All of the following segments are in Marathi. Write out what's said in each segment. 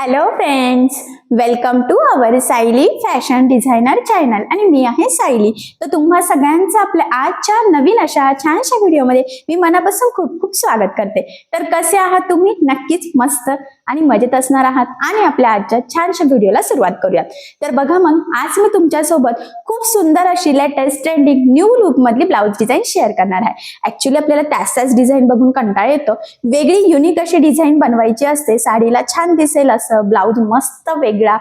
Hello friends, welcome to our Sayli fashion designer channel आणि मी आहे सायली. तर तुम्हा सगळ्यांचं आपल्या आजच्या नवीन अशा छानशा व्हिडिओमध्ये मी मनापासून खूप खूप स्वागत करते. तर कसे आहात तुम्ही? नक्कीच मस्त आणि मजेत असणार आहात आणि आपल्या आजच्या छानशा व्हिडिओला सुरुवात करूयात. तर बघा मग आज मी तुमच्यासोबत खूप सुंदर अशी लेटेस्ट ट्रेंडिंग न्यू लुक मधली ब्लाउज डिझाईन शेअर करणार आहे. ऍक्च्युली आपल्याला त्याच डिझाईन बघून कंटाळा येतो. वेगळी युनिक अशी डिझाईन बनवायची असते, साडीला छान दिसेल असं ब्लाउज मस्त वेगळा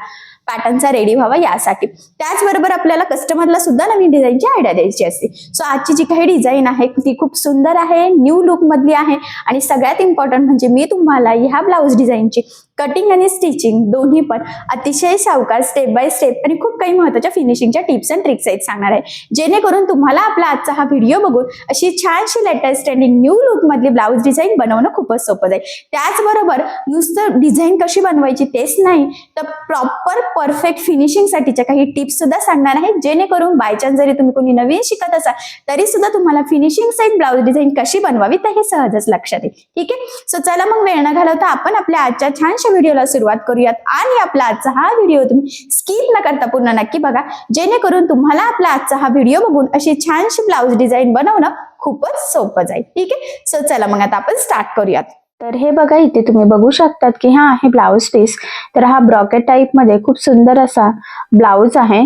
पॅटर्नचा रेडी व्हावा यासाठी. त्याचबरोबर आपल्याला कस्टमरला सुद्धा नवीन डिझाईनची आयडिया द्यायची असते. सो आजची जी काही डिझाईन आहे ती खूप सुंदर आहे, न्यू लुक मधली आहे आणि सगळ्यात इम्पॉर्टंट म्हणजे मी तुम्हाला ह्या ब्लाउज डिझाईनची कटिंग आणि स्टिचिंग दोन्ही पण अतिशय सावकाश स्टेप बाय स्टेप आणि खूप काही महत्त्वाच्या फिनिशिंगच्या टिप्स अँड ट्रिक्स आहेत सांगणार आहे, जेणेकरून तुम्हाला आपला आजचा हा व्हिडिओ बघून अशी छानशी लेटेस्ट ट्रेंडिंग न्यू लुक मधली ब्लाउज डिझाईन बनवणं खूपच सोपं जाईल. त्याचबरोबर नुसतं डिझाईन कशी बनवायची तेच नाही तर प्रॉपर परफेक्ट फिनिशिंग साठीच्या काही टिप्स सुद्धा सांगणार आहे, जेणेकरून बाय चान्स जरी तुम्ही कोणी नवीन शिकत असाल तरी सुद्धा तुम्हाला फिनिशिंग सहित ब्लाउज डिझाईन कशी बनवावी ते हे सहजच लक्षात येईल. ठीक आहे, सो चला मग वेळ न घालवता आपण आपल्या आजच्या छानशा व्हिडिओला सुरुवात करूयात आणि आपला आजचा हा व्हिडिओ तुम्ही स्किप न करता पूर्ण नक्की बघा, जेणेकरून तुम्हाला आपला आजचा हा व्हिडिओ बघून अशी छानशी ब्लाउज डिझाईन बनवणं खूपच सोपं जाईल. ठीक आहे, सो चला मग आता आपण स्टार्ट करूयात. तर हे बघा, इथे तुम्ही बघू शकतात की हा आहे ब्लाउज पीस. तर हा ब्रॉकेट टाइप मध्ये खूप सुंदर असा ब्लाउज आहे.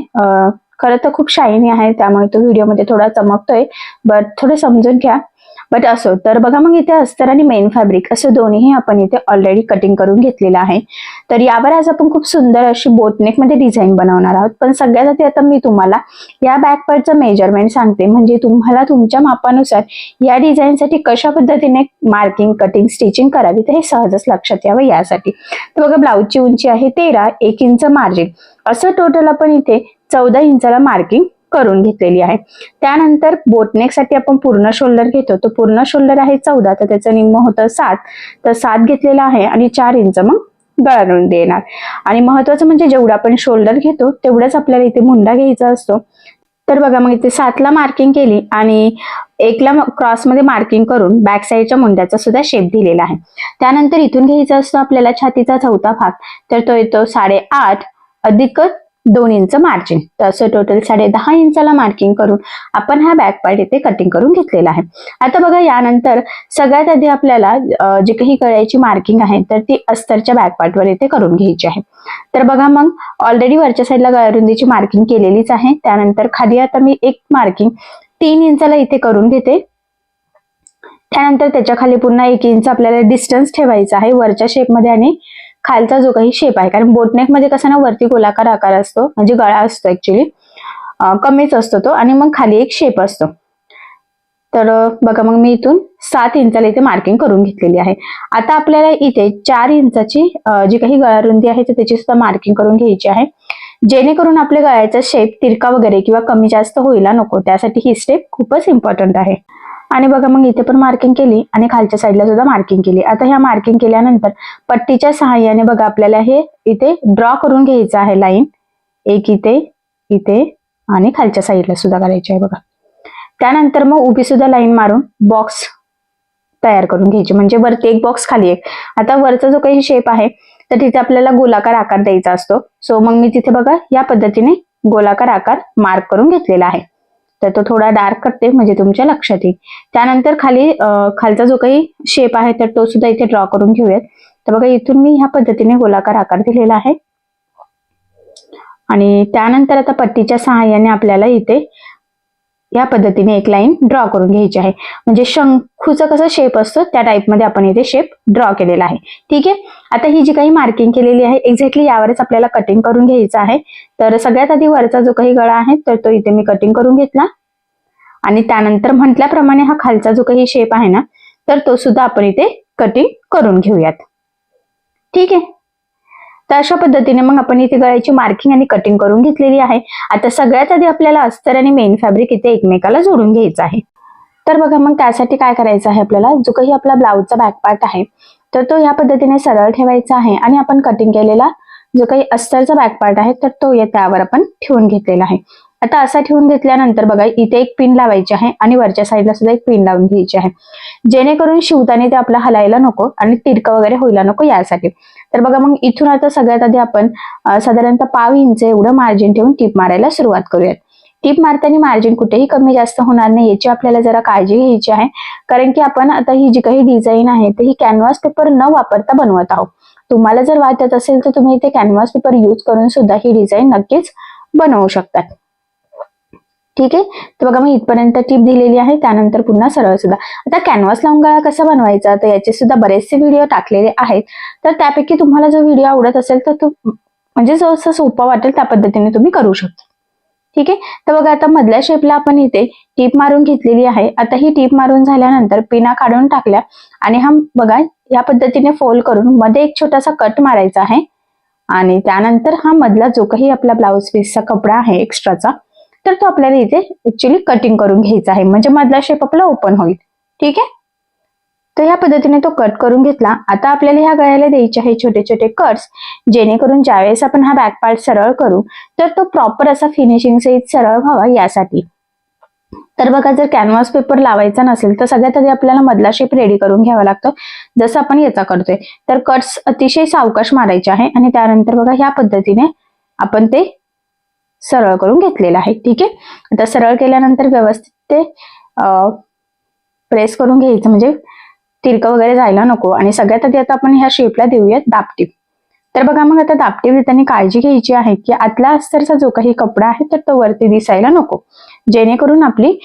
खरं तर खूप शायनी आहे, त्यामुळे तो व्हिडिओमध्ये थोडा चमकतोय, बट थोडं समजून घ्या. बट असो, तर बघा मग इथे अस्तर आणि मेन फॅब्रिक असं दोन्हीही आपण इथे ऑलरेडी कटिंग करून घेतलेलं आहे. तर यावर आज आपण खूप सुंदर अशी बोटनेक मध्ये डिझाईन बनवणार आहोत. पण सगळ्यात आधी आता मी तुम्हाला या बॅक पार्टचं मेजरमेंट सांगते, म्हणजे तुम्हाला तुमच्या मापानुसार या डिझाईनसाठी कशा पद्धतीने मार्किंग, कटिंग, स्टिचिंग करावी तर हे सहजच लक्षात यावं यासाठी. तर बघा, ब्लाउजची उंची आहे 13, 1 इंच मार्जिन, असं टोटल आपण इथे 14 इंचाला मार्किंग करून घेतलेली आहे. त्यानंतर बोटनेक साठी आपण पूर्ण शोल्डर घेतो, तो पूर्ण शोल्डर आहे 14, तर त्याचं निम्म होतं 7, तर 7 घेतलेला आहे आणि 4 इंच मग गळा रुंदी येणार. आणि महत्वाचं म्हणजे जेवढा आपण शोल्डर घेतो तेवढाच आपल्याला इथे मुंडा घ्यायचा असतो. तर बघा मग इथे 7ला मार्किंग केली आणि 1ला क्रॉस मध्ये मार्किंग करून बॅक साईडच्या मुंड्याचा सुद्धा शेप दिलेला आहे. त्यानंतर इथून घ्यायचा असतो आपल्याला छातीचा चौथा भाग, तर तो येतो 8.5 अधिक 2 इंच मार्जिन, तर असं टोटल 10.5 इंचाला मार्किंग करून आपण हा बॅक पार्ट इथे कटिंग करून घेतलेला आहे. आता बघा, यानंतर सगळ्यात आधी आपल्याला जी काही गळ्याची मार्किंग आहे तर ती अस्तरच्या बॅक पार्टवर इथे करून घ्यायची आहे. तर बघा मग ऑलरेडी वरच्या साईडला गळारुंदीची मार्किंग केलेलीच आहे. त्यानंतर खाली आता मी एक मार्किंग 3 इंचाला इथे करून घेते. त्यानंतर त्याच्या खाली पुन्हा 1 इंच आपल्याला डिस्टन्स ठेवायचा आहे वरच्या शेपमध्ये आणि खालचा जो काही शेप आहे, कारण बोटनेक मध्ये कसा ना वरती गोलाकार आकार असतो, म्हणजे गळा असतो ऍक्च्युली कमीच असतो तो, आणि मग खाली एक शेप असतो. तर बघा मग मी इथून 7 इंचाला इथे मार्किंग करून घेतलेली आहे. आता आपल्याला इथे 4 इंचाची जी काही गळारुंदी आहे तर त्याची सुद्धा मार्किंग करून घ्यायची आहे, जेणेकरून आपल्या गळ्याचा शेप तिरका वगैरे किंवा कमी जास्त व्हायला नको, त्यासाठी ही स्टेप खूपच इम्पॉर्टंट आहे. आणि बघा मग इथे पण मार्किंग केली आणि खालच्या साईडला सुद्धा मार्किंग केली. आता ह्या मार्किंग केल्यानंतर पट्टीच्या सहाय्याने बघा आपल्याला हे इथे ड्रॉ करून घ्यायचं आहे लाईन, एक इथे, इथे आणि खालच्या साईडला सुद्धा करायची आहे बघा. त्यानंतर मग उभी सुद्धा लाईन मारून बॉक्स तयार करून घ्यायची, म्हणजे वरती एक बॉक्स खाली एक. आता वरचा जो काही शेप आहे तर तिथे आपल्याला गोलाकार आकार द्यायचा असतो. सो मग मी तिथे बघा या पद्धतीने गोलाकार आकार मार्क करून घेतलेला आहे. तर तो थोडा डार्क करते म्हणजे तुमच्या लक्षात येईल. त्यानंतर खालचा जो काही शेप आहे तर तो सुद्धा इथे ड्रॉ करून घेऊयात. तर बघा इथून मी ह्या पद्धतीने गोलाकार आकार दिलेला आहे आणि त्यानंतर आता पट्टीच्या सहाय्याने आपल्याला इथे या पद्धतीने एक लाईन ड्रॉ करून घ्यायची आहे, म्हणजे शंखूचा कसा शेप असतो त्या टाइप मध्ये आपण इथे शेप ड्रॉ केलेला आहे. ठीक आहे, आता ही जी काही मार्किंग केलेली आहे एक्झॅक्टली यावरच आपल्याला कटिंग करून घ्यायचं आहे. तर सगळ्यात आधी वरचा जो काही गळा आहे तर तो इथे मी कटिंग करून घेतला आणि त्यानंतर म्हटल्याप्रमाणे हा खालचा जो काही शेप आहे ना तर तो सुद्धा आपण इथे कटिंग करून घेऊयात. ठीक आहे, तर अशा पद्धतीने मग आपण इथे गळ्याची मार्किंग आणि कटिंग करून घेतलेली आहे. आता सगळ्यात आधी आपल्याला अस्तर आणि मेन फॅब्रिक इथे एकमेकाला जोडून घ्यायचं आहे. तर बघा मग त्यासाठी काय करायचं आहे, आपल्याला जो काही आपला ब्लाउजचा बॅक पार्ट आहे तर तो ह्या पद्धतीने सरळ ठेवायचा आहे आणि आपण कटिंग केलेला जो काही अस्तरचा बॅक पार्ट आहे तर तो त्यावर आपण ठेवून घेतलेला आहे. आता असा ठेवून घेतल्यानंतर बघा इथे एक पिन लावायची आहे आणि वरच्या साईडला सुद्धा एक पिन लावून घ्यायची आहे, जेणेकरून शिवताना ते आपला हलायला नको आणि तिरकं वगैरे व्हायला नको यासाठी. तर बघा मग इथून आता सगळ्यात आधी आपण साधारणतः 1/2 इंच एवढं मार्जिन ठेवून टीप मारायला सुरुवात करूयात. टीप मारताना मार्जिन कुठेही कमी जास्त होणार नाही याची आपल्याला जरा काळजी घ्यायची आहे, कारण की आपण आता ही जी काही डिझाईन आहे तर ही कॅनव्हास पेपर न वापरता बनवत आहोत. तुम्हाला जर वाटत असेल तर तुम्ही इथे कॅनव्हास पेपर यूज करून सुद्धा ही डिझाईन नक्कीच बनवू शकतात. ठीक आहे, तर बघा मी इथपर्यंत टीप दिलेली आहे, त्यानंतर पुन्हा सरळ सुद्धा. आता कॅनव्हास लावून गळा कसा बनवायचा तर याचे सुद्धा बरेचसे व्हिडिओ टाकलेले आहेत, तर त्यापैकी तुम्हाला जो व्हिडिओ आवडत असेल तर तो म्हणजे जो असं सोपा वाटेल त्या पद्धतीने तुम्ही करू शकता. ठीक आहे, तर बघा आता मधल्या शेपला आपण इथे टीप मारून घेतलेली आहे. आता ही टीप मारून झाल्यानंतर पिना काढून टाकल्या आणि हा बघा या पद्धतीने फोल्ड करून मध्ये एक छोटासा कट मारायचा आहे आणि त्यानंतर हा मधला जो काही आपला ब्लाउज पीसचा कपडा आहे एक्स्ट्राचा तर तो आपल्याला इथे ऍक्च्युली कटिंग करून घ्यायचा आहे, म्हणजे मधला शेप आपला ओपन होईल. ठीक आहे, तर ह्या पद्धतीने तो कट करून घेतला. आता आपल्याला ह्या गळ्याला द्यायचे आहे छोटे छोटे कट्स, जेणेकरून ज्यावेळेस आपण हा बॅक पार्ट सरळ करू तर तो प्रॉपर असा फिनिशिंग सहित सरळ व्हावा यासाठी. तर बघा जर कॅनव्हास पेपर लावायचा नसेल तर सगळ्यात आधी आपल्याला मधला शेप रेडी करून घ्यावा लागतो, जसं आपण याचा करतोय. तर कट्स अतिशय सावकाश मारायचे आहे आणि त्यानंतर बघा ह्या पद्धतीने आपण ते सरळ करून घेतलेलं आहे. ठीक आहे, आता सरळ केल्यानंतर व्यवस्थित ते प्रेस करून घ्यायचं, म्हणजे तिरकं वगैरे जायला नको. आणि सगळ्यात आधी आता आपण ह्या शेपला देऊयात दाबटीप. तर बघा मग आता दाबटीप देताना काळजी घ्यायची आहे की आतला अस्तरचा जो काही कपडा आहे तर तो वरती दिसायला नको, जेणेकरून आपली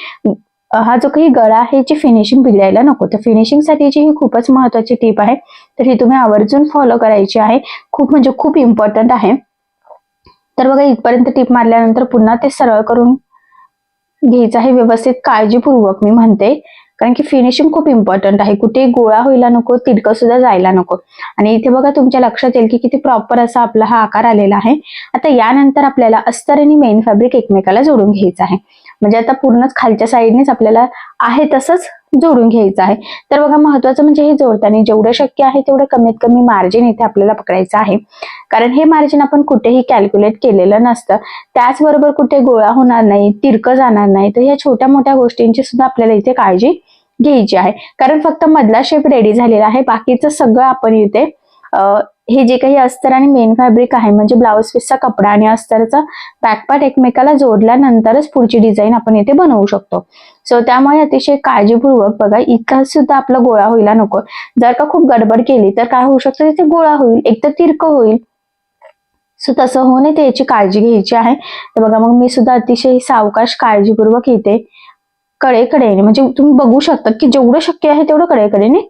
हा जो काही गळा आहे याची फिनिशिंग बिघडायला नको. तर फिनिशिंग साठीची ही खूपच महत्वाची टीप आहे, तर ही तुम्ही आवर्जून फॉलो करायची आहे, खूप म्हणजे खूप इम्पॉर्टंट आहे. तर बघा इथपर्यंत टीप मारल्यानंतर पुन्हा ते सरळ करून घ्यायचं आहे व्यवस्थित काळजीपूर्वक मी म्हणते, कारण की फिनिशिंग खूप इम्पॉर्टंट आहे. कुठे गोळा व्हायला नको, तिरकं सुद्धा जायला नको. आणि इथे बघा तुमच्या लक्षात येईल की किती प्रॉपर असा आपला हा आकार आलेला आहे. आता यानंतर आपल्याला अस्तर आणि मेन फॅब्रिक एकमेकाला जोडून घ्यायचं आहे, म्हणजे आता पूर्णच खालच्या साईडनेच आपल्याला आहे तसंच जोडून घ्यायचं आहे. तर बघा महत्वाचं म्हणजे हे जोडताना जेवढं शक्य आहे तेवढं कमीत कमी मार्जिन इथे आपल्याला पकडायचं आहे, कारण हे मार्जिन आपण कुठेही कॅल्क्युलेट केलेलं नसतं. त्याचबरोबर कुठे गोळा होणार नाही, तिरकं जाणार नाही. तर ह्या छोट्या मोठ्या गोष्टींची सुद्धा आपल्याला इथे काळजी घ्यायची आहे, कारण फक्त मधला शेप रेडी झालेला आहे, बाकीचं सगळं आपण इथे हे जे काही अस्तर आणि मेन फॅब्रिक आहे म्हणजे ब्लाउज पीसचा कपडा आणि अस्तरचा बॅकपार्ट एकमेकाला जोडल्यानंतरच पुढची डिझाईन आपण इथे बनवू शकतो. सो त्यामुळे अतिशय काळजीपूर्वक बघा, इथं सुद्धा आपला गोळा व्हायला नको. जर का खूप गडबड केली तर काय होऊ शकतं, तिथे गोळा होईल, एक तर तिरकं होईल. सो तसं होऊ नये याची काळजी घ्यायची आहे. तर बघा मग मी सुद्धा अतिशय सावकाश काळजीपूर्वक इथे कडेकडेने म्हणजे तुम्ही बघू शकता की जेवढं शक्य आहे तेवढं कडेकडेने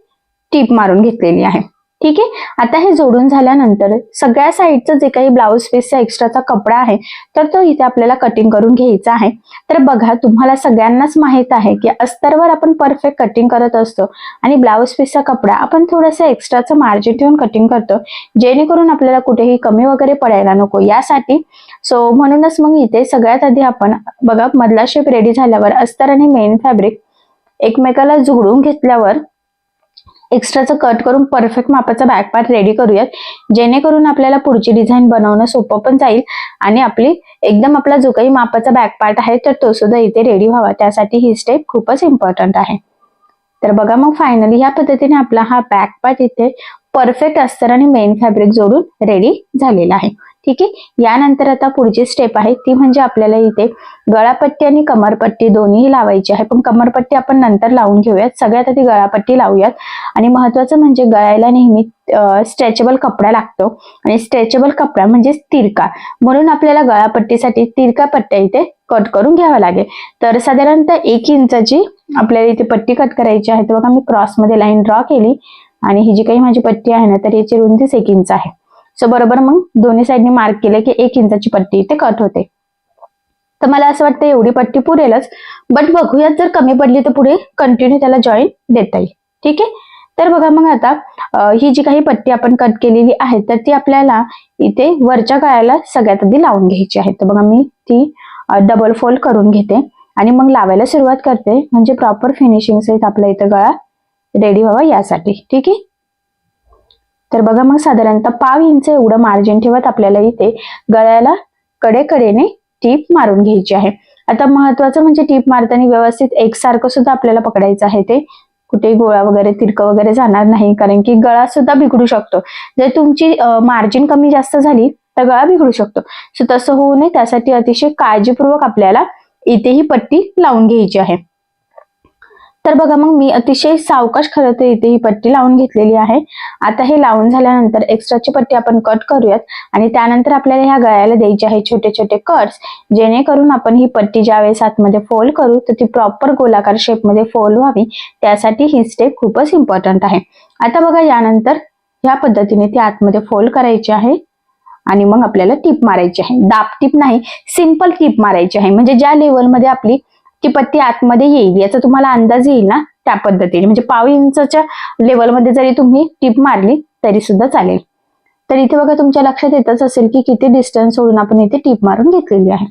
टीप मारून घेतलेली आहे. ठीक आहे, आता हे जोडून झाल्यानंतर सगळ्या साईडचं जे काही ब्लाउज पीसचा एक्स्ट्राचा कपडा आहे तर तो इथे आपल्याला कटिंग करून घ्यायचा आहे. तर बघा तुम्हाला सगळ्यांनाच माहित आहे की अस्तरवर आपण परफेक्ट कटिंग करत असतो आणि ब्लाउज पीसचा कपडा आपण थोडंसं एक्स्ट्राचं मार्जिन ठेवून कटिंग करतो, जेणेकरून आपल्याला कुठेही कमी वगैरे पडायला नको यासाठी. सो म्हणूनच मग इथे सगळ्यात आधी आपण बघा मधला शेप रेडी झाल्यावर अस्तर आणि मेन फॅब्रिक एकमेकाला जोडून घेतल्यावर एक्स्ट्राचं कट करून परफेक्ट मापाचा बॅक पार्ट रेडी करूयात, जेणेकरून आपल्याला पुढची डिझाईन बनवणं सोपं पण जाईल आणि आपली एकदम आपला जो काही मापाचा बॅक पार्ट आहे तर तो सुद्धा इथे रेडी व्हावा, त्यासाठी ही स्टेप खूपच इम्पॉर्टंट आहे. तर बघा मग फायनली ह्या पद्धतीने आपला हा बॅक पार्ट इथे परफेक्ट अस्तर आणि मेन फॅब्रिक जोडून रेडी झालेला आहे. ठीक आहे, यानंतर आता पुढची स्टेप आहे ती म्हणजे आपल्याला इथे गळापट्टी आणि कमरपट्टी दोन्ही लावायची आहे, पण कमरपट्टी आपण नंतर लावून घेऊयात. सगळ्यात आधी गळापट्टी लावूयात. आणि महत्वाचं म्हणजे गळ्याला नेहमी स्ट्रेचेबल कपडा लागतो आणि स्ट्रेचेबल कपडा म्हणजे तिरका, म्हणून आपल्याला गळापट्टीसाठी तिरका पट्ट्या इथे कट करून घ्यावा लागेल. तर साधारणतः 1 इंचाची आपल्याला इथे पट्टी कट करायची आहे. तर बघा मी क्रॉस मध्ये लाईन ड्रॉ केली आणि ही जी काही माझी पट्टी आहे ना तर याची रुंदीच 1 इंच आहे. सो बरोबर मग दोन्ही साईडनी मार्क केलं की 1 इंचाची पट्टी इथे कट होते. तर मला असं वाटतं एवढी पट्टी पुरेलच, बट बघूयात जर कमी पडली तर पुढे कंटिन्यू त्याला जॉईन देता येईल. ठीक आहे, तर बघा मग आता ही जी काही पट्टी आपण कट केलेली आहे तर ती आपल्याला इथे वरच्या गळ्याला सगळ्यात आधी लावून घ्यायची आहे. तर बघा मी ती डबल फोल्ड करून घेते आणि मग लावायला सुरुवात करते, म्हणजे प्रॉपर फिनिशिंग सहित आपला इथं गळा रेडी व्हावा यासाठी. ठीक आहे, तर बघा मग साधारणतः 1/2 इंच एवढं मार्जिन ठेवत आपल्याला इथे गळ्याला कडेकडेने टीप मारून घ्यायची आहे. आता महत्वाचं म्हणजे टीप मारताना व्यवस्थित एकसारखं सुद्धा आपल्याला पकडायचं आहे, ते कुठेही गोळा वगैरे तिरकं वगैरे जाणार नाही, कारण की गळा सुद्धा बिघडू शकतो. जर तुमची मार्जिन कमी जास्त झाली तर गळा बिघडू शकतो. सो तसं होऊ नये त्यासाठी अतिशय काळजीपूर्वक आपल्याला इथे ही पट्टी लावून घ्यायची आहे. तर बघा मग मी अतिशय सावकाश खरं तर इथे ही पट्टी लावून घेतलेली आहे. आता हे लावून झाल्यानंतर एक्स्ट्राची पट्टी आपण कट करूयात आणि त्यानंतर आपल्याला ह्या गळ्याला द्यायचे आहे छोटे छोटे कट्स, जेणेकरून आपण ही पट्टी ज्यावेळेस आतमध्ये फोल्ड करू तर ती प्रॉपर गोलाकार शेपमध्ये फोल्ड व्हावी, त्यासाठी ही स्टेप खूपच इम्पॉर्टंट आहे. आता बघा यानंतर ह्या पद्धतीने ती आतमध्ये फोल्ड करायची आहे आणि मग आपल्याला टीप मारायची आहे. दाब टीप नाही, सिंपल टीप मारायची आहे. म्हणजे ज्या लेवलमध्ये आपली ती पट्टी आतमध्ये येईल याचा तुम्हाला अंदाज येईल ना, त्या पद्धतीने. म्हणजे पाव इंचच्या लेवलमध्ये जरी तुम्ही टीप मारली तरी सुद्धा चालेल. तर इथे बघा तुमच्या लक्षात येतच असेल की किती डिस्टन्स सोडून आपण इथे टीप मारून घेतलेली आहे.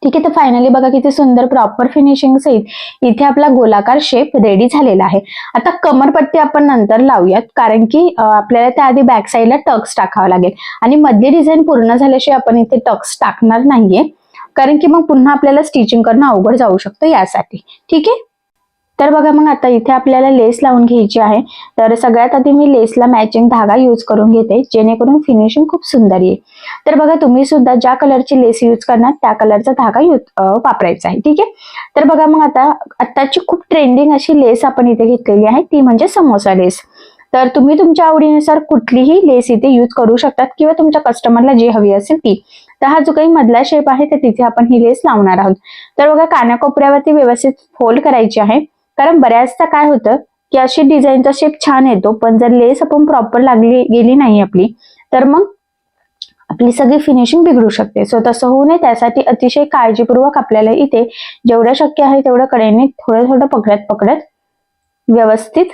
ठीक आहे, तर फायनली बघा किती सुंदर प्रॉपर फिनिशिंग सहित इथे आपला गोलाकार शेप रेडी झालेला आहे. आता कमरपट्टी आपण नंतर लावूयात, कारण की आपल्याला त्याआधी बॅक साईडला टक्स टाकावा लागेल आणि मधली डिझाईन पूर्ण झाल्याशिवाय आपण इथे टक्स टाकणार नाहीये, कारण की मग पुन्हा आपल्याला स्टिचिंग करणं अवघड जाऊ शकतं यासाठी. ठीक आहे, तर बघा मग आता इथे आपल्याला लेस लावून घ्यायची आहे. तर सगळ्यात आधी मी लेसला मॅचिंग धागा यूज करून घेते, जेणेकरून फिनिशिंग खूप सुंदर येईल. तर बघा तुम्ही सुद्धा ज्या कलरची लेस यूज करणार त्या कलरचा धागा वापरायचा आहे. ठीक आहे, तर बघा मग आताची खूप ट्रेंडिंग अशी लेस आपण इथे घेतलेली आहे, ती म्हणजे समोसा लेस. तर तुम्ही तुमच्या आवडीनुसार कुठलीही लेस इथे यूज करू शकतात किंवा तुमच्या कस्टमरला जी हवी असेल ती. तर हा जो काही मधला शेप आहे तर तिथे आपण ही लेस लावणार आहोत. तर बघा कानाकोपऱ्यावरती व्यवस्थित फोल्ड करायची आहे, कारण बऱ्याचदा काय होतं की अशी डिझाईनचा शेप छान येतो, पण जर लेस आपण प्रॉपर लागली गेली नाही आपली तर मग आपली सगळी फिनिशिंग बिघडू शकते. सो तसं होऊ नये त्यासाठी अतिशय काळजीपूर्वक आपल्याला इथे जेवढं शक्य आहे तेवढं कडेने थोडं थोडं पकडत व्यवस्थित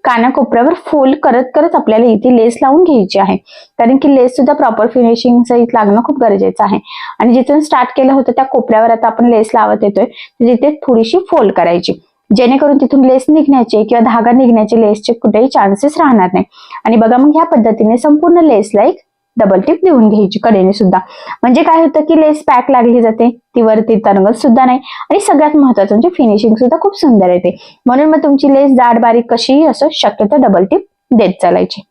कानाकोपऱ्यावर फोल्ड करत करत आपल्याला इथे लेस लावून घ्यायची आहे, कारण की लेस सुद्धा प्रॉपर फिनिशिंग सहित लागणं खूप गरजेचं आहे. आणि जिथून स्टार्ट केलं होतं त्या कोपऱ्यावर आता आपण लेस लावत येतोय, तिथे थोडीशी फोल्ड करायची, जेणेकरून तिथून लेस निघण्याचे किंवा धागा निघण्याचे लेसचे कुठेही चान्सेस राहणार नाही. आणि बघा मग ह्या पद्धतीने संपूर्ण लेसला एक डबल टिप देऊन घ्यायची कडेने सुद्धा. म्हणजे काय होतं की लेस पॅक लागली जाते, ती वरती तरंगत सुद्धा नाही आणि सगळ्यात महत्वाचं म्हणजे फिनिशिंग सुद्धा खूप सुंदर येते. म्हणून मग तुमची लेस जाड बारीक कशीही असो शक्यतो डबल टिप देत चालायची.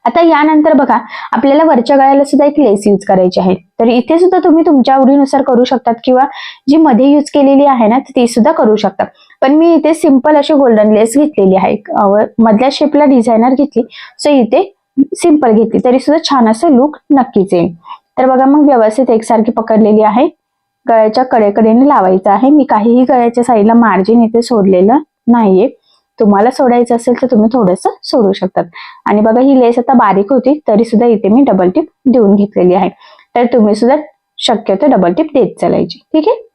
आता यानंतर बघा आपल्याला वरच्या गळ्याला सुद्धा एक लेस यूज करायची आहे. तर इथे सुद्धा तुम्ही तुमच्या आवडीनुसार करू शकतात किंवा जी मध्ये यूज केलेली आहे ना ती सुद्धा करू शकता. पण मी इथे सिंपल अशी गोल्डन लेस घेतलेली आहे, मधल्या शेपला डिझायनर घेतली, सो इथे सिंपल घेतली तरी सुद्धा छान असं लुक नक्कीच येईल. तर बघा मग व्यवस्थित एकसारखी पकडलेली आहे, गळ्याच्या कडेकडेने लावायचं आहे. मी काहीही गळ्याच्या साईडला मार्जिन इथे सोडलेलं नाहीये, तुम्हाला सोडायचं असेल तर तुम्ही थोडंसं सोडू शकतात. आणि बघा ही लेस आता बारीक होती तरी सुद्धा इथे मी डबल टिप देऊन घेतलेली आहे, तर तुम्ही सुद्धा शक्यतो डबल टिप देत चालायची. ठीक आहे,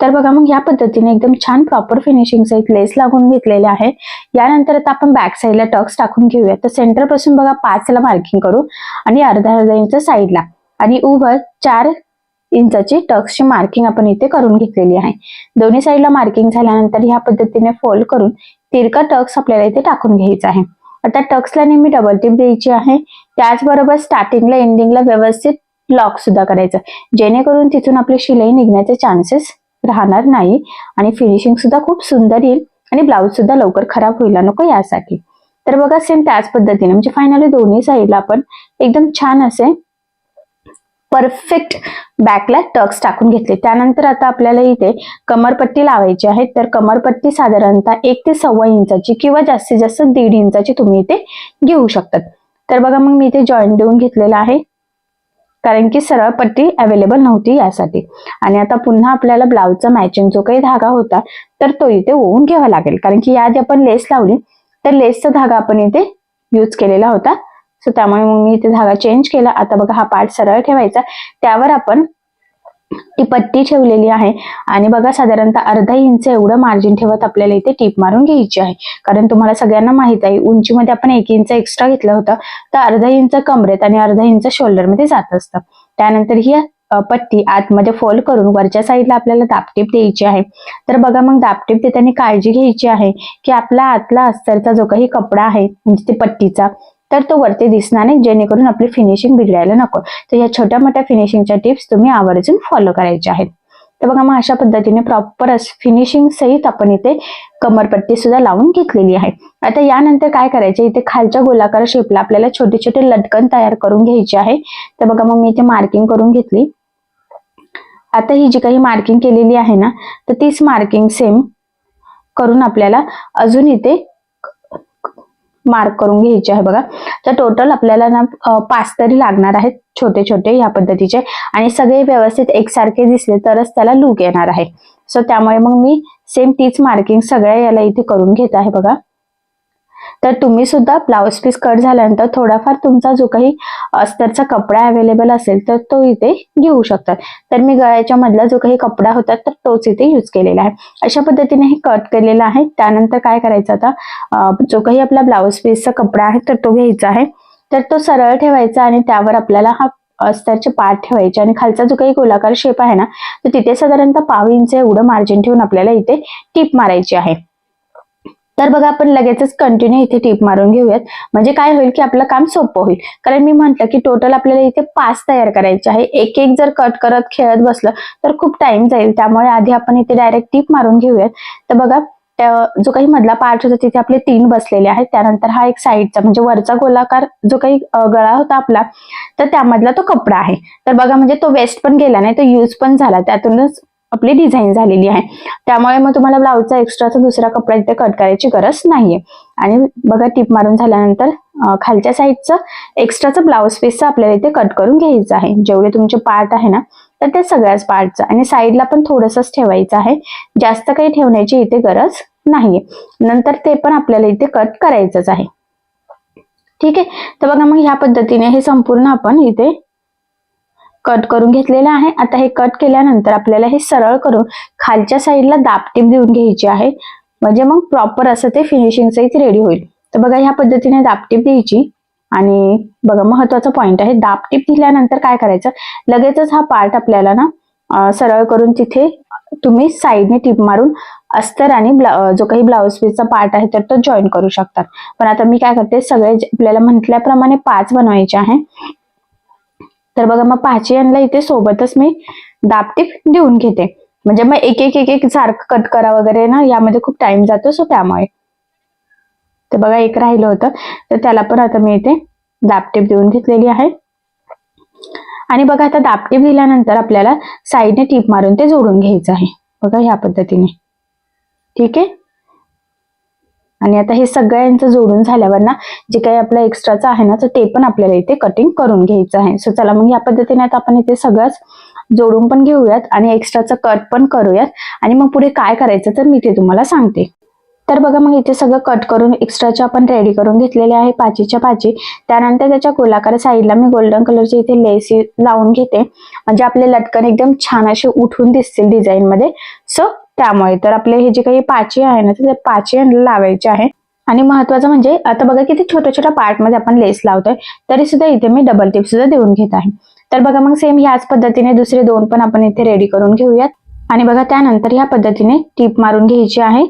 तर बघा मग या पद्धतीने एकदम छान प्रॉपर फिनिशिंग सहित लेस लागून घेतलेले आहे. यानंतर आता आपण बॅक साईडला टक्स टाकून घेऊया. तर सेंटर पासून बघा 5 ला मार्किंग करू आणि अर्धा इंच साईडला आणि उभं 4 इंचाची टक्सची मार्किंग आपण इथे करून घेतलेली आहे. दोन्ही साईडला मार्किंग झाल्यानंतर ह्या पद्धतीने फोल्ड करून तिरका टक्स आपल्याला इथे टाकून घ्यायचा आहे. आता टक्सला नेहमी डबल टिप द्यायची आहे, त्याचबरोबर स्टार्टिंगला एंडिंगला व्यवस्थित लॉक सुद्धा करायचं, जेणेकरून तिथून आपली शिलाई निघण्याचे चान्सेस राहणार नाही आणि फिनिशिंग सुद्धा खूप सुंदर येईल आणि ब्लाउज सुद्धा लवकर खराब व्हायला नको यासाठी. तर बघा सेम त्याच पद्धतीने म्हणजे फायनली दोन्ही साईडला आपण एकदम छान असे परफेक्ट बॅकला टक्स टाकून घेतले. त्यानंतर आता आपल्याला इथे कमरपट्टी लावायची आहे. तर कमरपट्टी साधारणतः 1 ते 1.25 इंचाची किंवा जास्तीत जास्त 1.5 इंचाची तुम्ही इथे घेऊ शकतात. तर बघा मग मी इथे जॉईंट देऊन घेतलेला आहे, कारण की सरळ पट्टी अवेलेबल नव्हती यासाठी. आणि आता पुन्हा आपल्याला ब्लाउजचा मॅचिंग जो काही धागा होता तर तो इथे ओवून घ्यावा लागेल, कारण की याआधी आपण लेस लावली तर लेसचा धागा आपण इथे यूज केलेला होता. सो त्यामुळे मग मी इथे धागा चेंज केला. आता बघा हा पार्ट सरळ ठेवायचा, त्यावर आपण ती पट्टी ठेवलेली आहे आणि बघा साधारणतः अर्धा इंच एवढं मार्जिन ठेवत आपल्याला इथे टीप मारून घ्यायची आहे. कारण तुम्हाला सगळ्यांना माहित आहे उंचीमध्ये आपण 1 इंच एक्स्ट्रा घेतलं होतं, तर अर्धा इंच कमरेत आणि अर्धा इंच शोल्डर मध्ये जात असतं. त्यानंतर ही पट्टी आतमध्ये फोल्ड करून वरच्या साईडला आपल्याला दाबटीप द्यायची आहे. तर बघा मग दाबटीप देताना काळजी घ्यायची आहे की आपला आतला अस्तरचा जो काही कपडा आहे म्हणजे ते पट्टीचा तर तो वरती दिसणार नाही, जेणेकरून आपली फिनिशिंग बिघडायला नको. तर या छोट्या मोठ्या फिनिशिंगच्या टिप्स तुम्ही आवर्जून फॉलो करायच्या आहेत. तर बघा मग अशा पद्धतीने प्रॉपर फिनिशिंग सहित आपण इथे कमरपट्टी सुद्धा लावून घेतलेली आहे. आता यानंतर काय करायचे, इथे खालच्या गोलाकार शेपला आपल्याला छोटे छोटे लटकन तयार करून घ्यायचे आहे. तर बघा मग मी इथे मार्किंग करून घेतली. आता ही जी काही मार्किंग केलेली आहे ना, तर तीच मार्किंग सेम करून आपल्याला अजून इथे मार्क करून घ्यायचे आहे. बघा तर टोटल आपल्याला ना 5 तरी लागणार आहेत छोटे छोटे या पद्धतीचे, आणि सगळे व्यवस्थित एकसारखे दिसले तरच त्याला लुक येणार आहे. सो त्यामुळे मग मी सेम तीच मार्किंग सगळ्या याला इथे करून घेत आहे. बघा तर तुम्ही सुद्धा ब्लाउज पीस कट झाल्यानंतर थोडाफार तुमचा जो काही अस्तरचा कपडा अवेलेबल असेल तर तो इथे घेऊ शकतात. तर मी गळ्याच्या मधला जो काही कपडा होता तर तोच इथे यूज केलेला आहे. अशा पद्धतीने हे कट केलेला आहे. त्यानंतर काय करायचं, आता जो काही आपला ब्लाउज पीसचा कपडा आहे तर तो घ्यायचा आहे. तर तो सरळ ठेवायचा आणि त्यावर आपल्याला हा अस्तरचे पार्ट ठेवायचे, आणि खालचा जो काही गोलाकार शेप आहे ना तर तिथे साधारणतः 1/2 इंच एवढं मार्जिन ठेवून आपल्याला इथे टीप मारायची आहे. तर बघा आपण लगेचच कंटिन्यू इथे टीप मारून घेऊयात, म्हणजे काय होईल की आपलं काम सोपं होईल. कारण मी म्हंटल की टोटल आपल्याला इथे 5 तयार करायचे आहे. एक एक जर कट करत खेळत बसलं तर खूप टाइम जाईल. त्यामुळे आधी आपण इथे डायरेक्ट टीप मारून घेऊयात. तर बघा जो काही मधला पार्ट होता तिथे आपले 3 बसलेले आहेत. त्यानंतर हा एक साईडचा म्हणजे वरचा गोलाकार जो काही गळा होता आपला तर त्यामधला तो कपडा आहे. तर बघा म्हणजे तो वेस्ट पण गेला नाही, तो यूज पण झाला, त्यातूनच आपली डिझाईन झालेली आहे. त्यामुळे मग तुम्हाला ब्लाउजचा एक्स्ट्राचा दुसरा कपडा इथे कट करायची गरज नाहीये. आणि बघा टीप मारून झाल्यानंतर खालच्या साईडचं एक्स्ट्राचं ब्लाउज पीसचं आपल्याला इथे कट करून घ्यायचं आहे. जेवढे तुमचे पार्ट आहे ना तर ते सगळ्याच पार्टचं, आणि साईडला पण थोडंसंच ठेवायचं आहे, जास्त काही ठेवण्याची इथे गरज नाहीये. नंतर ते पण आपल्याला इथे कट करायचंच आहे. ठीक आहे. तर बघा मग ह्या पद्धतीने हे संपूर्ण आपण इथे कट करून घेतलेलं आहे. आता हे कट केल्यानंतर आपल्याला हे सरळ करून खालच्या साईडला दाबटीप देऊन घ्यायची आहे, म्हणजे मग प्रॉपर असं ते फिनिशिंग सहित रेडी होईल. तर बघा ह्या पद्धतीने दाबटीप द्यायची. आणि बघा महत्वाचा पॉइंट आहे, दाबटीप दिल्यानंतर काय करायचं, लगेचच हा पार्ट आपल्याला ना सरळ करून तिथे तुम्ही साईडने टीप मारून अस्तर आणि जो काही ब्लाउज पीसचा पार्ट आहे तर तो जॉईन करू शकतात. पण आता मी काय करते, सगळे आपल्याला म्हटल्याप्रमाणे 5 बनवायचे आहे. तर बघा मग 5 यांना इथे सोबतच मी दाबटीप देऊन घेते, म्हणजे मग एक सारखं कट करा वगैरे ना यामध्ये खूप टाइम जातो. सो त्यामुळे तर बघा एक राहिलं होतं तर त्याला पण आता मी इथे दाबटीप देऊन घेतलेली आहे. आणि बघा आता दाबटीप दिल्यानंतर आपल्याला साईडने टीप मारून ते जोडून घ्यायचं आहे. बघा ह्या पद्धतीने. ठीक आहे. आणि आता हे सगळ्यांचं जोडून झाल्यावर ना जे काही आपलं एक्स्ट्राचं आहे ना तर ते पण आपल्याला इथे कटिंग करून घ्यायचं आहे. सो चला मग या पद्धतीने आता आपण इथे सगळंच जोडून पण घेऊयात आणि एक्स्ट्राचं कट पण करूयात, आणि मग पुढे काय करायचं तर मी ते तुम्हाला सांगते. तर बघा मग इथे सगळं कट करून एक्स्ट्राच्या आपण रेडी करून घेतलेले आहे 5च्या 5. त्यानंतर त्याच्या गोलाकार साईडला मी गोल्डन कलरची इथे लेस लावून घेते, म्हणजे आपले लटकन एकदम छान असे उठून दिसतील डिझाईन मध्ये. सो त्यामुळे तर आपले हे जे काही 5 आहे ना ते 5 लावायचे आहे. आणि महत्वाचं म्हणजे आता बघा किती छोट्या छोट्या पार्ट मध्ये आपण लेस लावतोय, तरी सुद्धा इथे मी डबल टिप सुद्धा देऊन घेत आहे. तर बघा मग सेम ह्याच पद्धतीने दुसरे 2 पण आपण इथे रेडी करून घेऊयात. आणि बघा त्यानंतर ह्या पद्धतीने टीप मारून घ्यायची आहे.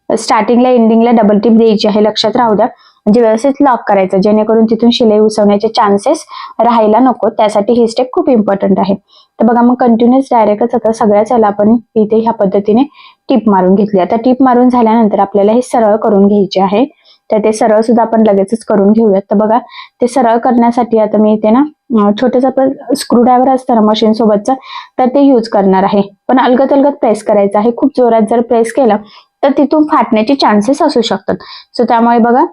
स्टार्टिंगला एंडिंगला डबल टिप द्यायची आहे, लक्षात राहू द्या, म्हणजे व्यवस्थित लॉक करायचं, जेणेकरून तिथून शिलाई उसवण्याचे चान्सेस राहायला नको. त्यासाठी ही स्टेप खूप इम्पॉर्टंट आहे. तर बघा मग कंटिन्युअस डायरेक्टच आता सगळ्याच याला आपण इथे ह्या पद्धतीने टीप मारून घेतली. आता टीप मारून झाल्यानंतर आपल्याला हे सरळ करून घ्यायचे आहे. तर ते सरळ सुद्धा आपण लगेचच करून घेऊयात. तर बघा ते सरळ करण्यासाठी आता मी इथे ना छोटंसं आपलं स्क्रू ड्रायव्हर असतं ना मशीन सोबतचं, तर ते यूज करणार आहे. पण अलगद अलगद प्रेस करायचं आहे. खूप जोरात जर प्रेस केलं तर तिथून फाटण्याचे चान्सेस असू शकतात. सो त्यामुळे बघा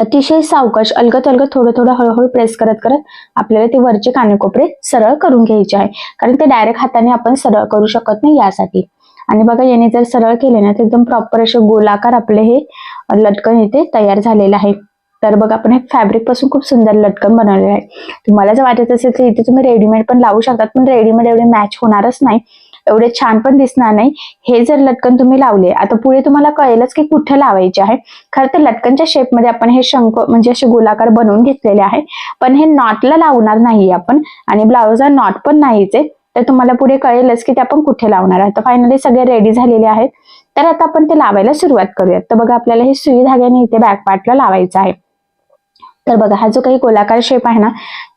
अतिशय सावकाश अलगद अलगद थोडं थोडं हळूहळू प्रेस करत करत आपल्याला ते वरचे कानेकोपरे सरळ करून घ्यायचे आहे, कारण ते डायरेक्ट हाताने आपण सरळ करू शकत नाही यासाठी. आणि बघा याने जर सरळ केले ना तर एकदम प्रॉपर असे गोलाकार आपले हे लटकन इथे तयार झालेलं आहे. तर बघा आपण हे फॅब्रिक पासून खूप सुंदर लटकन बनवलेलं आहे. तुम्हाला जर वाटत असेल तर इथे तुम्ही रेडीमेड पण लावू शकतात, पण रेडीमेड एवढे मॅच होणारच नाही, एवढे छान पण दिसणार नाही. हे जर लटकन तुम्ही लावले, आता पुढे तुम्हाला कळेलच की कुठे लावायचे आहे. खरं तर लटकनच्या शेप मध्ये आपण हे शंख म्हणजे असे गोलाकार बनवून घेतलेले आहे, पण हे नॉटला लावणार नाही आपण, आणि ब्लाउजला नॉट पण नाहीच आहे. तर तुम्हाला पुढे कळेलच की ते आपण कुठे लावणार आहे. तर फायनली सगळे रेडी झालेले आहेत. तर आता आपण ते लावायला सुरुवात करूयात. तर बघा आपल्याला हे सुई धाग्याने इथे बॅक पार्टला लावायचं आहे. तर बघा हा जो काही गोलाकार शेप आहे ना,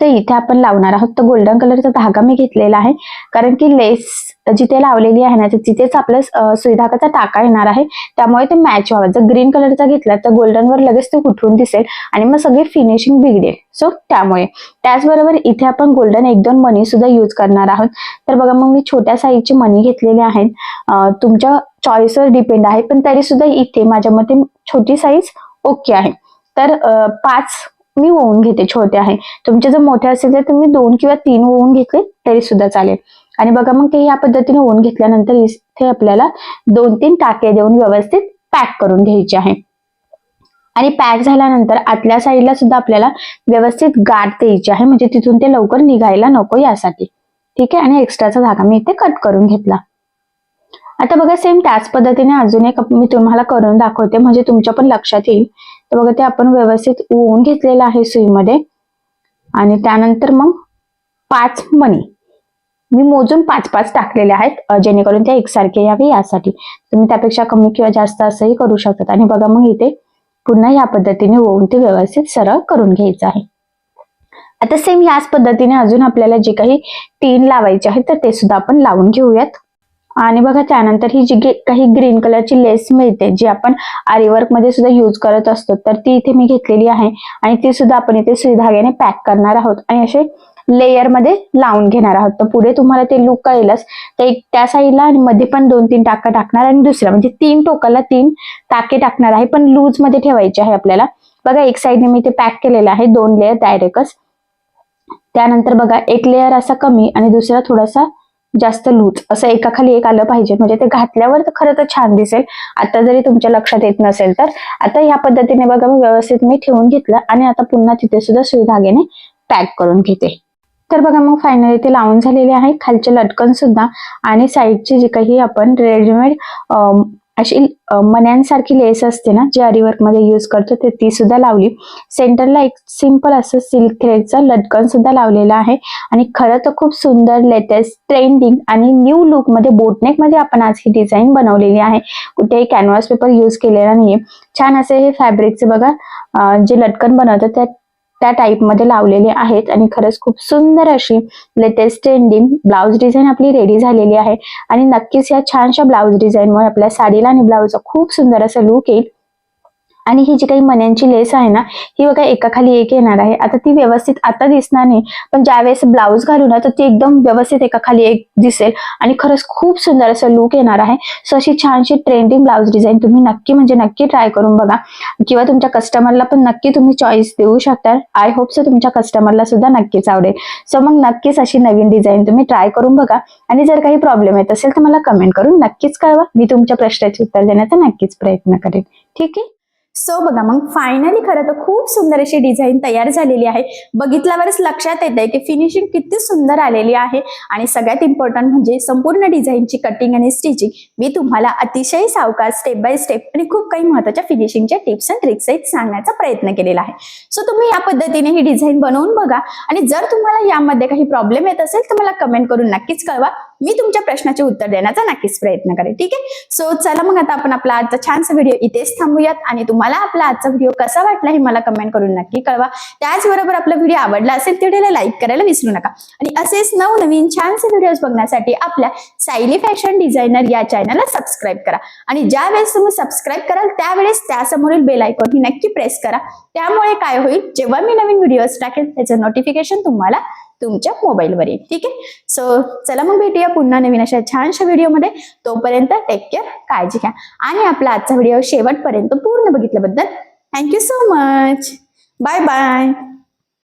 तर इथे आपण लावणार आहोत. तर गोल्डन कलरचा धागा मी घेतलेला आहे, कारण की लेस जिथे लावलेली आहे ना, तर तिथेच आपलं सुई धागाचा टाका येणार आहे, त्यामुळे ते मॅच व्हावं. जर ग्रीन कलरचा घेतला तर गोल्डनवर लगेच ते उठून दिसेल आणि मग सगळी फिनिशिंग बिघडेल. सो त्यामुळे त्याचबरोबर इथे आपण गोल्डन 1-2 मणी सुद्धा यूज करणार आहोत. तर बघा मग मी छोट्या साईजचे मणी घेतलेले आहेत. तुमच्या चॉईसवर डिपेंड आहे, पण तरी सुद्धा इथे माझ्या मते छोटी साईज ओके आहे. तर 5 मी ओवून घेते, छोटे आहे. तुमचे जर मोठे असेल तर तुम्ही 2 किंवा 3 ओवून घेतले तरी सुद्धा चालेल. आणि बघा मग ते या पद्धतीने ओवून घेतल्यानंतर इथे आपल्याला 2-3 टाके देऊन व्यवस्थित पॅक करून घ्यायचे आहे. आणि पॅक झाल्यानंतर आतल्या साईडला सुद्धा आपल्याला व्यवस्थित गाठ द्यायची आहे, म्हणजे तिथून ते लवकर निघायला नको यासाठी. ठीक आहे. आणि एक्स्ट्राचा धागा मी इथे कट करून घेतला. आता बघा सेम त्याच पद्धतीने अजून एक मी तुम्हाला करून दाखवते, म्हणजे तुमच्या पण लक्षात येईल. तर बघा ते आपण व्यवस्थित ओवून घेतलेलं आहे सुईमध्ये. आणि त्यानंतर मग 5 मणी मी मोजून 5-5 टाकलेले आहेत, जेणेकरून ते एकसारखे यावे यासाठी. तुम्ही त्यापेक्षा कमी किंवा जास्त असंही करू शकतात. आणि बघा मग इथे पुन्हा या पद्धतीने ओवून ते व्यवस्थित सरळ करून घ्यायचं आहे. आता सेम याच पद्धतीने अजून आपल्याला जे काही 3 लावायचे आहेत तर ते सुद्धा आपण लावून घेऊयात. आणि बघा त्यानंतर ही जी काही ग्रीन कलरची लेस मिळते, जी आपण आरीवर्क मध्ये सुद्धा यूज करत असतो, तर ती इथे मी घेतलेली आहे. आणि ती सुद्धा आपण इथे सुई धाग्याने पॅक करणार आहोत आणि असे लेयर मध्ये लावून घेणार आहोत. तर पुढे तुम्हाला ते लुक कळेलच. तर एक त्या साईडला आणि मध्ये पण 2-3 टाका टाकणार आणि दुसऱ्या म्हणजे 3 टोकाला 3 टाके टाकणार आहे, पण लूज मध्ये ठेवायचे आहे आपल्याला. बघा एक साईडने मी ते पॅक केलेलं आहे, 2 लेयर डायरेक्टच. त्यानंतर बघा एक लेयर असा कमी आणि दुसरा थोडासा जास्त लूज, असं एकाखाली एक आलं पाहिजे, म्हणजे ते घातल्यावर तर खरं तर छान दिसेल. आता जरी तुमच्या लक्षात येत नसेल तर. आता ह्या पद्धतीने बघा व्यवस्थित मी ठेवून घेतलं आणि आता पुन्हा तिथे सुद्धा सुई धाग्याने पॅक करून घेते. तर बघा मग फायनली ते लावून झालेले आहे. खालचे लटकन सुद्धा आणि साईडची जी काही आपण रेडीमेड अशी मण्यांसारखी लेस असते ना, जी आरीवर्क मध्ये यूज करतो, ते ती सुद्धा लावली. सेंटरला एक सिंपल असं सिल्क थ्रेडचा लटकन सुद्धा लावलेला आहे. आणि खरं तर खूप सुंदर, लेटेस्ट, ट्रेंडिंग आणि न्यू लुक मध्ये बोटनेक मध्ये आपण आज ही डिझाईन बनवलेली आहे. कुठेही कॅनव्हास पेपर यूज केलेला नाहीये. छान असे हे फॅब्रिकचे बघा जे लटकन बनवतात त्या टाईप मध्ये लावलेले आहेत. आणि खरंच खूप सुंदर अशी लेटेस्ट ट्रेंडिंग ब्लाउज डिझाईन आपली रेडी झालेली आहे. आणि नक्कीच या छानशा ब्लाउज डिझाईनमुळे आपल्या साडीला आणि ब्लाउजचा खूप सुंदर असं लुक येईल. आणि ही जी काही मण्यांची लेस आहे ना, ही बघा एकाखाली एक येणार आहे. आता ती व्यवस्थित आता दिसणार नाही, पण ज्यावेळेस ब्लाउज घालू ना तर ती एकदम व्यवस्थित एकाखाली एक दिसेल आणि खरंच खूप सुंदर असं लुक येणार आहे. सो अशी छानशी ट्रेंडिंग ब्लाउज डिझाईन तुम्ही नक्की ट्राय करून बघा, किंवा तुमच्या कस्टमरला पण नक्की तुम्ही चॉईस देऊ शकता. आय होप सो तुमच्या कस्टमरला सुद्धा नक्कीच आवडेल. सो मग नक्कीच अशी नवीन डिझाईन तुम्ही ट्राय करून बघा. आणि जर काही प्रॉब्लेम येत असेल तर मला कमेंट करून नक्कीच कळवा. मी तुमच्या प्रश्नाचे उत्तर देण्याचा नक्कीच प्रयत्न करेन. ठीक आहे. सो बघा मग फायनली खरं तर खूप सुंदर अशी डिझाईन तयार झालेली आहे. बघितल्यावरच लक्षात येत आहे की फिनिशिंग किती सुंदर आलेली आहे. आणि सगळ्यात इम्पॉर्टंट म्हणजे संपूर्ण डिझाईनची कटिंग आणि स्टिचिंग मी तुम्हाला अतिशय सावकाश स्टेप बाय स्टेप आणि खूप काही महत्त्वाच्या फिनिशिंगच्या टिप्स अँड ट्रिक्स सांगण्याचा प्रयत्न केलेला आहे. सो तुम्ही या पद्धतीने ही डिझाईन बनवून बघा. आणि जर तुम्हाला यामध्ये काही प्रॉब्लेम येत असेल तर मला कमेंट करून नक्कीच कळवा. मी तुमच्या प्रश्नाचे उत्तर देण्याचा नक्कीच प्रयत्न करेन. ठीक आहे. सो चला मग आता आपण आपला आजचा छानसा व्हिडिओ इथेच थांबूयात. आणि तुम्हाला आपला आजचा व्हिडिओ कसा वाटला हे मला कमेंट करून नक्की कळवा. त्याचबरोबर आपला व्हिडिओ आवडला असेल तर व्हिडिओला लाईक करायला विसरू नका. आणि असेच नवनवीन छानसे व्हिडिओज बघण्यासाठी आपल्या सायली फॅशन डिझायनर या चॅनलला सबस्क्राईब करा. आणि ज्या वेळेस तुम्ही सबस्क्राईब कराल त्यावेळेस त्यासमोरील बेल आयकॉन ही नक्की प्रेस करा. त्यामुळे काय होईल, जेव्हा मी नवीन व्हिडिओज टाकेल त्याचं नोटिफिकेशन तुम्हाला तुमच्या मोबाईलवर येईल. ठीक आहे. सो चला मग भेटूया पुन्हा नवीन अशा छानशा व्हिडिओमध्ये. तोपर्यंत टेक केअर, काळजी घ्या. आणि आपला आजचा व्हिडिओ शेवटपर्यंत पूर्ण बघितल्याबद्दल thank you so much. Bye bye.